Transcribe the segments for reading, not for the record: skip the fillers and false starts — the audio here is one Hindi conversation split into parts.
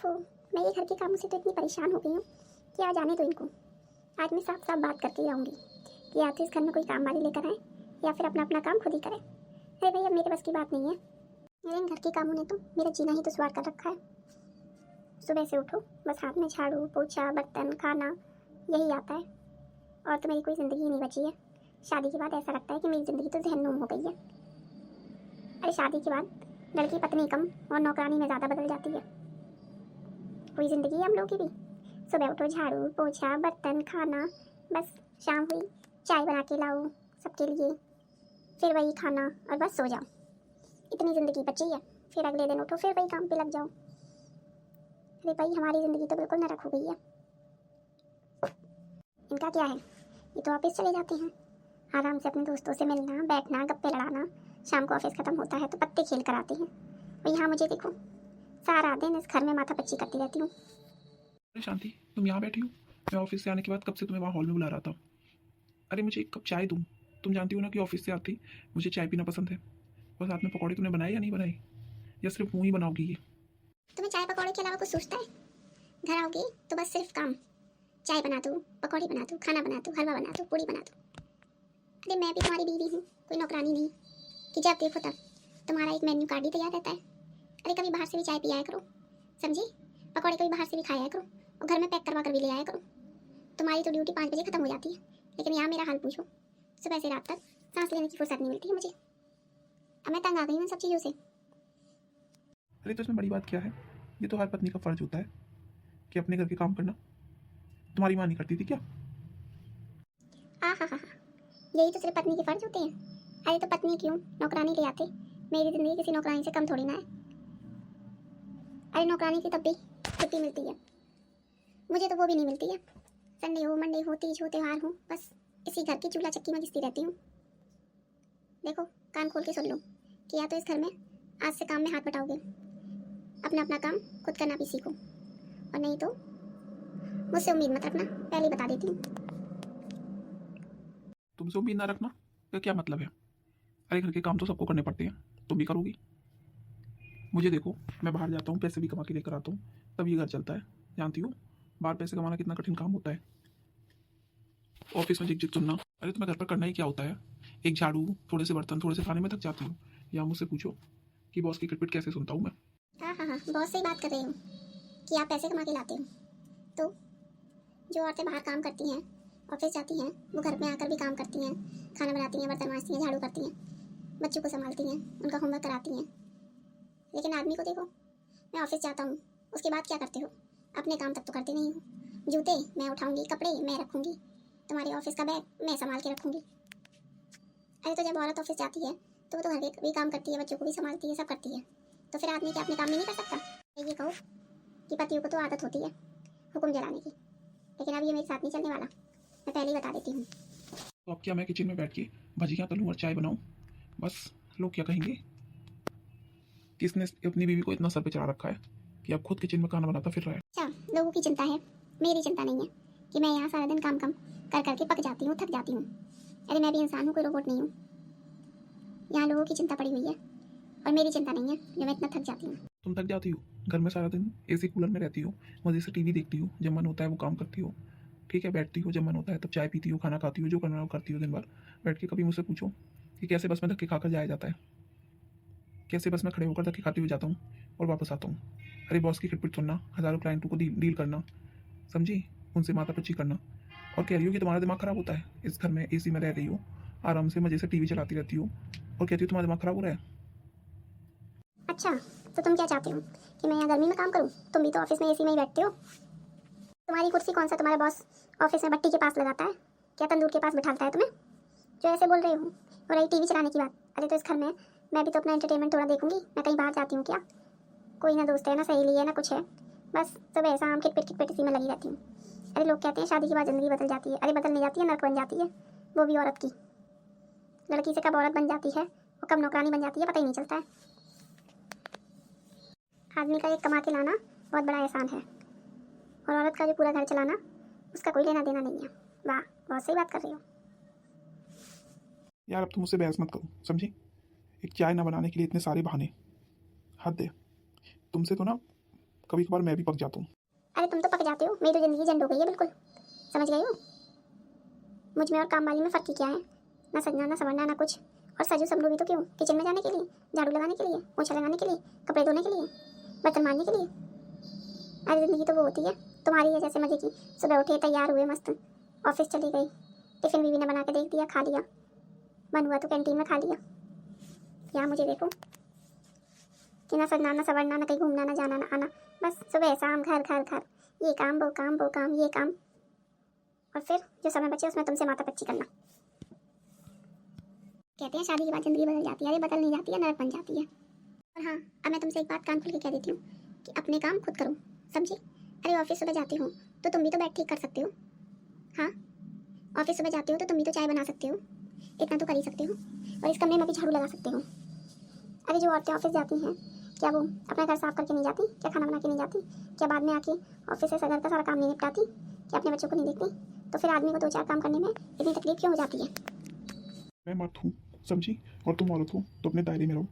ओफो, मैं ये घर के कामों से तो इतनी परेशान हो गई हूँ कि आज आने दो इनको। आज मैं साफ साफ बात करके ही रहूँगी कि या तो इस घर में कोई काम वाली लेकर आए या फिर अपना अपना काम खुद ही करें। अरे भाई, अब मेरे बस की बात नहीं है। इन घर के कामों ने तो मेरा जीना ही दुश्वार कर रखा है। सुबह से उठो, बस हाथ में झाड़ू पोछा बर्तन खाना यही आता है, और तो मेरी कोई ज़िंदगी ही नहीं बची है। शादी के बाद ऐसा लगता है कि मेरी ज़िंदगी तो जहन्नुम हो गई है। अरे शादी के बाद लड़की पत्नी कम और नौकरानी में ज़्यादा बदल जाती है। कोई ज़िंदगी है हम लोग की भी? सुबह उठो, झाड़ू पोछा बर्तन खाना, बस शाम हुई चाय बना के लाओ सबके लिए, फिर वही खाना और बस सो जाओ। इतनी ज़िंदगी बची है। फिर अगले दिन उठो, फिर वही काम पे लग जाओ। अरे भाई, हमारी ज़िंदगी तो बिल्कुल नरक हो गई है। इनका क्या है, ये तो ऑफिस चले जाते हैं, आराम से अपने दोस्तों से मिलना बैठना गप्पे लड़ाना, शाम को ऑफिस ख़त्म होता है तो पत्ते खेल कर आते हैं। और यहाँ मुझे देखो, सारा दिन इस घर में माथा पच्ची करती रहती हूँ। अरे शांति, तुम यहाँ बैठी हो? मैं ऑफिस से आने के बाद कब से तुम्हें वहाँ हॉल में बुला रहा था। अरे मुझे एक कप चाय दूँ? तुम जानती हो ना कि ऑफिस से आती मुझे चाय पीना पसंद है। और साथ में पकौड़े तुमने बनाए या नहीं बनाए, या सिर्फ मुँह ही बनाओगी ये? तुम्हें चाय पकौड़े के अलावा कुछ सोचता है? घर आओगी तो बस सिर्फ काम, चाय बना दो पकौड़ी बना दो खाना बना दो हलवा बना दो पूड़ी बना दो। अरे मैं भी तुम्हारी बीवी हूँ, कोई नौकरानी नहीं कि जब देखो तब तुम्हारा एक मेन्यू कार्ड ही तैयार रहता है। अरे कभी बाहर से भी चाय पी आया करो, समझी? पकौड़े कभी बाहर से भी खाया करो और घर में पैक करवा कर भी ले आया करो। तुम्हारी तो ड्यूटी 5 बजे खत्म हो जाती है, लेकिन यहाँ मेरा हाल पूछो, सुबह से रात तक सांस लेने की फुर्सत नहीं मिलती है मुझे। अब मैं तंग आ गई हूँ इन सब चीज़ों से। अरे तो इसमें बड़ी बात क्या है? ये तो हर पत्नी का फर्ज होता है कि अपने घर के काम करना। तुम्हारी माँ नहीं करती थी क्या? हाँ हाँ हाँ हाँ, यही तो सिर्फ पत्नी के फर्ज होते हैं। अरे तो पत्नी क्यों, नौकरानी ले आते। मेरी ज़िंदगी किसी नौकरानी से कम थोड़ी ना है। अरे नौकरानी की तब भी छुट्टी मिलती है, मुझे तो वो भी नहीं मिलती है। संडे हो मंडे हो तीज हो त्यौहार हो, बस इसी घर की चूल्हा चक्की में घिसती रहती हूँ। देखो, कान खोल के सुन लो कि या तो इस घर में आज से काम में हाथ बटाओगे, अपना अपना काम खुद करना भी सीखो, और नहीं तो मुझसे उम्मीद मत रखना, पहले ही बता देती हूँ। तुमसे उम्मीद ना रखना तो क्या मतलब है? अरे घर के काम तो सबको करने पड़ते हैं, तुम भी करोगी। मुझे देखो, मैं बाहर जाता हूँ पैसे भी कमा के लेकर आता हूँ, तब ये घर चलता है। जानती हो बाहर पैसे कमाना कितना कठिन काम होता है। ऑफिस में झिक झिक सुनना। अरे तुम्हें घर पर करना ही क्या होता है? एक झाड़ू, थोड़े से बर्तन, थोड़े से खाने में थक जाती हूँ। या मुझसे पूछो कि बॉस की किटपिट कैसे सुनता हूँ मैं। हाँ हाँ हाँ, बहुत सही बात कर रही हूँ कि आप पैसे कमा के लाते हो। तो जो औरतें बाहर काम करती हैं, ऑफिस जाती हैं, वो घर में आकर भी काम करती हैं, खाना बनाती हैं बर्तन मांजती हैं झाड़ू करती हैं, बच्चों को संभालती हैं, उनका होमवर्क कराती हैं। लेकिन आदमी को देखो, मैं ऑफिस जाता हूँ, उसके बाद क्या करते हो? अपने काम तक तो करते नहीं हो। जूते मैं उठाऊंगी, कपड़े मैं रखूंगी, तुम्हारे ऑफिस का बैग मैं संभाल के रखूंगी। अरे तो जब औरत ऑफिस जाती है तो वो तो घर के भी काम करती है, बच्चों को भी संभालती है, सब करती है। तो फिर आदमी क्या अपने काम में नहीं कर सकता? ये कहो कि पतियों को तो आदत होती है हुक्म जलाने की, लेकिन अब ये मेरे साथ नहीं चलने वाला, मैं पहले ही बता देती हूँ। तो अब क्या मैं किचन में बैठ के भजियाँ तलूँ और चाय बनाऊँ? बस लोग क्या कहेंगे? किसने अपनी बीवी को इतना सर पे चढ़ा रखा है कि अब खुद किचन में खाना बनाता फिर रहा है? अच्छा, लोगों की चिंता है, मेरी चिंता नहीं है कि मैं यहाँ सारा दिन काम कर करके पक जाती हूँ, थक जाती हूँ। अरे मैं भी इंसान हूँ, कोई रोबोट नहीं हूँ। यहाँ लोगों की चिंता पड़ी हुई है और मेरी चिंता नहीं है जो मैं इतना थक जाती हूँ। तुम थक जाती हो, घर में सारा दिन एसी कूलर में रहती हो, मज़े से टीवी देखती हो, जब मन होता है वो काम करती हो, ठीक है, बैठती हो, जब मन होता है तब चाय पीती हो, खाना खाती हो, जो करना है वो करती हो दिन भर बैठ के। कभी मुझसे पूछो कि कैसे बस में धक्के खाकर जाया जाता है? कैसे बस में खड़े होकर धक्के खाते हुए जाता हूँ और वापस आता हूँ? अरे बॉस की खिटपिट सुनना, हज़ारों क्लाइंटों को डील करना, समझी, उनसे माथा पच्ची करना, और कह रही हो कि तुम्हारा दिमाग खराब होता है। इस घर में एसी में रह रही हो, आराम से मज़े से टीवी चलाती रहती हो, और कहती हो तुम्हारा दिमाग खराब हो रहा है। अच्छा, तो तुम क्या चाहते हो कि मैं यहाँ गर्मी में काम करूँ? तुम भी तो ऑफिस में एसी में ही बैठते हो। तुम्हारी कुर्सी कौन सा तुम्हारा बॉस ऑफिस में भट्टी के पास लगाता है, क्या तंदूर के पास बिठाता है तुम्हें जो ऐसे बोल रहे हो? और रही टीवी चलाने की बात, अरे तो इस घर में मैं भी तो अपना एंटरटेनमेंट थोड़ा देखूंगी। मैं कहीं बाहर जाती हूँ क्या? कोई ना दोस्त है ना सहेली है ना कुछ है, बस सुबह शाम खिटपिट इसी में लगी रहती हूँ। अरे लोग कहते हैं शादी के बाद ज़िंदगी बदल जाती है, अरे बदल नहीं जाती है, नर्क बन जाती है, वो भी औरत की। लड़की से कब औरत बन जाती है और कब नौकरानी बन जाती है पता ही नहीं चलता है। आदमी का एक कमा के लाना बहुत बड़ा एहसान है, और औरत का जो पूरा घर चलाना उसका कोई लेना देना नहीं है। वाह, बहुत सही बात कर रही हो। यार अब तुम मुझसे बहस मत करो, समझी? एक चाय ना बनाने के लिए इतने सारे बहाने, हद है। तुमसे तो ना कभी कभार मैं भी पक जाता हूँ। अरे तुम तो पक जाते हो, मेरी तो ज़िंदगी झंड हो गई है बिल्कुल, समझ गई हो? मुझ में और काम वाली में फ़र्क ही क्या है? ना सजना ना संवरना ना कुछ। और सजू संभरू भी तो क्यों? किचन में जाने के लिए, झाड़ू लगाने के लिए, पोछा लगाने के लिए, कपड़े धोने के लिए, बर्तन मारने के लिए। अरे ज़िंदगी तो वो होती है तुम्हारी है जैसे मज़े की, सुबह उठे तैयार हुए मस्त, ऑफिस चली गई, टिफ़िन बीवी ने बना के देख दिया, खा लिया, मन हुआ तो कैंटीन में खा लिया। यहाँ मुझे देखो कि ना सजना ना संवरना ना कहीं घूमना ना जाना ना आना, बस सुबह शाम घर घर घर, ये काम वो काम वो काम ये काम, और फिर जो समय बचे उसमें तुमसे माथा पच्ची करना। कहते हैं शादी के बाद ज़िंदगी बदल जाती है, अरे बदल नहीं जाती है, नरक बन जाती है। और हाँ, अब मैं तुमसे एक बात कान खोल के कह देती हूँ कि अपने काम खुद करो, समझी? अरे ऑफिस सुबह जाती हो तो तुम भी तो बैठ ठीक कर सकते हो। हाँ, ऑफिस सुबह जाते हो तो तुम भी तो चाय बना सकते हो, इतना तो कर ही सकते हो, और इस कमरे में भी झाड़ू लगा सकते हो। अरे जो औरतें ऑफिस जाती हैं, क्या वो अपना घर साफ करके नहीं जाती? क्या खाना बना के नहीं जाती? क्या बाद में आके ऑफिस से घर का सारा काम नहीं निपटाती? क्या अपने बच्चों को नहीं देखती? तो फिर आदमी को 2-4 काम करने में इतनी तकलीफ क्यों हो जाती है? मैं मर्द हूँ, समझी, और तुम औरत हो तो अपने दायरे में रहो,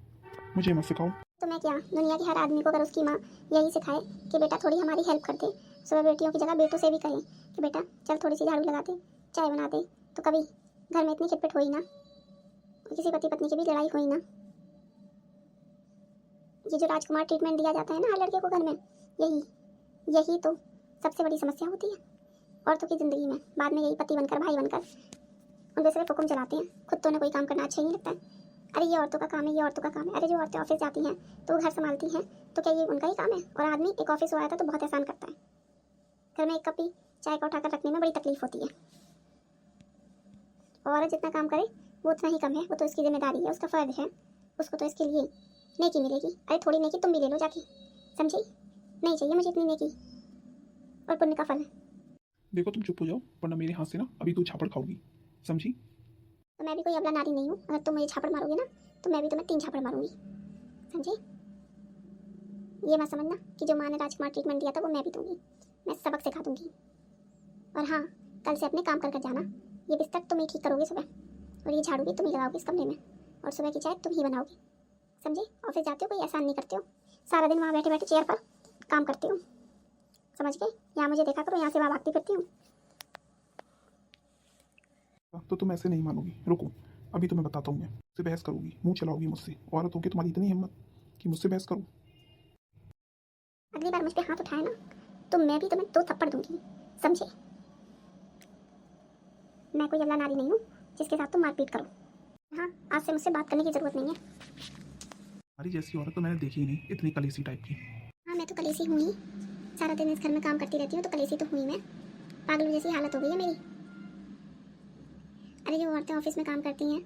मुझे मत सिखाओ। तो मैं क्या, दुनिया के हर आदमी को अगर उसकी माँ यही सिखाए कि बेटा थोड़ी हमारी हेल्प कर दे, सुबह बेटियों की जगह बेटों से भी कहें कि बेटा चल थोड़ी सी झाड़ू लगा दे, चाय बना दे, तो कभी घर में इतनी खिटपिट हुई ना, और किसी पति पत्नी की भी लड़ाई हुई ना। ये जो राजकुमार ट्रीटमेंट दिया जाता है ना हर लड़के को घर में, यही तो सबसे बड़ी समस्या होती है औरतों की ज़िंदगी में। बाद में यही पति बनकर भाई बनकर उनके सिर्फ हुक्म चलाते हैं, खुद तो उन्हें कोई काम करना अच्छा ही नहीं लगता है। अरे ये औरतों का काम है, ये औरतों का काम है। अरे जो औरतें ऑफिस जाती हैं तो वो घर संभालती हैं, तो क्या ये उनका ही काम है? और आदमी एक ऑफिस आया था तो बहुत एहसान करता है, घर में एक कप ही चाय का उठाकर रखने में बड़ी तकलीफ होती है। और जितना काम करे वो उतना ही कम है, वो तो इसकी जिम्मेदारी है, उसका फ़र्ज है, उसको तो इसके लिए नेकी मिलेगी। अरे थोड़ी नेकी तुम भी ले लो जाके, समझी? नहीं चाहिए मुझे इतनी नेकी और पुण्य का फल। देखो तुम चुप हो जाओ, वरना मेरे हाथ से ना अभी तू झापड़ खाओगी, समझी? तो मैं भी कोई अबला नारी नहीं हूँ, अगर तुम मुझे झापड़ मारोगे ना तो मैं भी तुम्हें 3 झापड़ मारूंगी, समझे? ये मत समझना कि जो माँ ने राजकुमार ट्रीटमेंट दिया था वो मैं भी दूंगी, मैं सबक सिखा दूंगी। और हाँ, कल से अपने काम कर कर जाना, ये बिस्तर तुम ही ठीक करोगे सुबह, और ये झाड़ू भी तुम ही लगाओगे इस कमरे में, और सुबह की चाय तुम ही बनाओगे, समझे? ऑफिस जाते हो कोई एहसान नहीं करते हो, सारा दिन वहाँ बैठे बैठे चेयर पर काम करते हो, समझ गए? यहाँ मुझे देखा करो, यहाँ से वहाँ भागती फिरती हूँ। तो तुम ऐसे नहीं मानोगी, रुको अभी तुम्हें बताता हूँ। मैं मुझसे बहस करोगी, मुंह चलाओगी मुझसे, औरत होगी तुम्हारी इतनी हिम्मत कि मुझसे बहस करो? अगली बार मुझ पे हाथ उठाए ना तो मैं भी तुम्हें 2 थप्पड़ दूंगी, समझे? मैं कोई अल्लाह नारी नहीं हूँ जिसके साथ तुम मारपीट करो। हाँ, आज से मुझसे बात करने की ज़रूरत नहीं है। हमारी जैसी औरत तो मैंने देखी ही नहीं, इतनी कलेसी टाइप की। हाँ, मैं तो कलेसी हूँ ही, सारा दिन इस घर में काम करती रहती हूँ तो कलेसी तो हुई मैं, पागलों जैसी हालत हो गई है मेरी। अरे जो औरतें ऑफिस में काम करती हैं,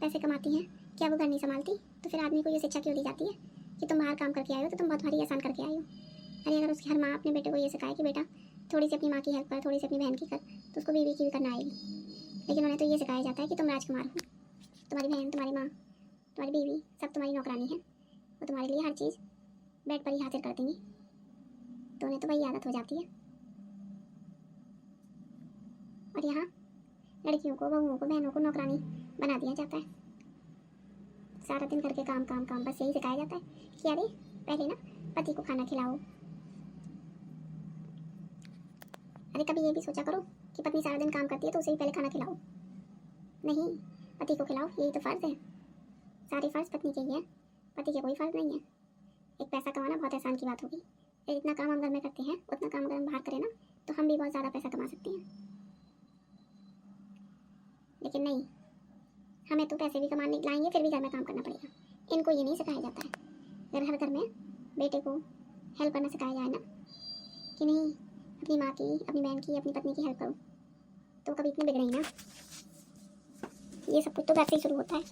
पैसे कमाती हैं, क्या वो घर नहीं संभालती? तो फिर आदमी को ये शिक्षा क्यों दी जाती है कि तुम बाहर काम करके आए हो तो तुम बहुत भारी एहसान करके आई हो? अरे अगर उसकी हर माँ अपने बेटे को ये सिखाए कि बेटा थोड़ी सी अपनी माँ की हेल्प कर, थोड़ी सी अपनी बहन की कर, तो उसको बीवी की भी करना आएगी। लेकिन उन्हें तो ये सिखाया जाता है कि तुम राजकुमार हो, तुम्हारी बहन, तुम्हारी माँ, तुम्हारी बीवी सब तुम्हारी नौकरानी है, वो तुम्हारे लिए हर चीज़ बेड पर ही हाजिर कर देंगी, तो उन्हें तो वही आदत हो जाती है। और यहाँ लड़कियों को, बहुओं को, बहनों को नौकरानी बना दिया जाता है, सारा दिन करके काम काम काम, बस यही सिखाया जाता है कि अरे पहले ना पति को खाना खिलाओ। अरे कभी ये भी सोचा करो कि पत्नी सारा दिन काम करती है तो उसे ही पहले खाना खिलाओ? नहीं, पति को खिलाओ, यही तो फ़र्ज़ है। सारे फ़र्ज़ पत्नी के ही है, पति के कोई फ़र्ज़ नहीं है। एक पैसा कमाना बहुत आसान की बात होगी, जितना काम हम घर में करते हैं उतना काम अगर हम बाहर करें ना तो हम भी बहुत ज़्यादा पैसा कमा सकते हैं। लेकिन नहीं, हमें तो पैसे भी कमाने लाएंगे फिर भी घर में काम करना पड़ेगा। इनको ये नहीं सिखाया जाता है। अगर हर घर में बेटे को हेल्प करना सिखाया जाए ना कि नहीं अपनी माँ की, अपनी बहन की, अपनी पत्नी की हेल्प करो, तो कभी इतने बिगड़े ही ना। ये सब कुछ तो घर से ही शुरू होता है।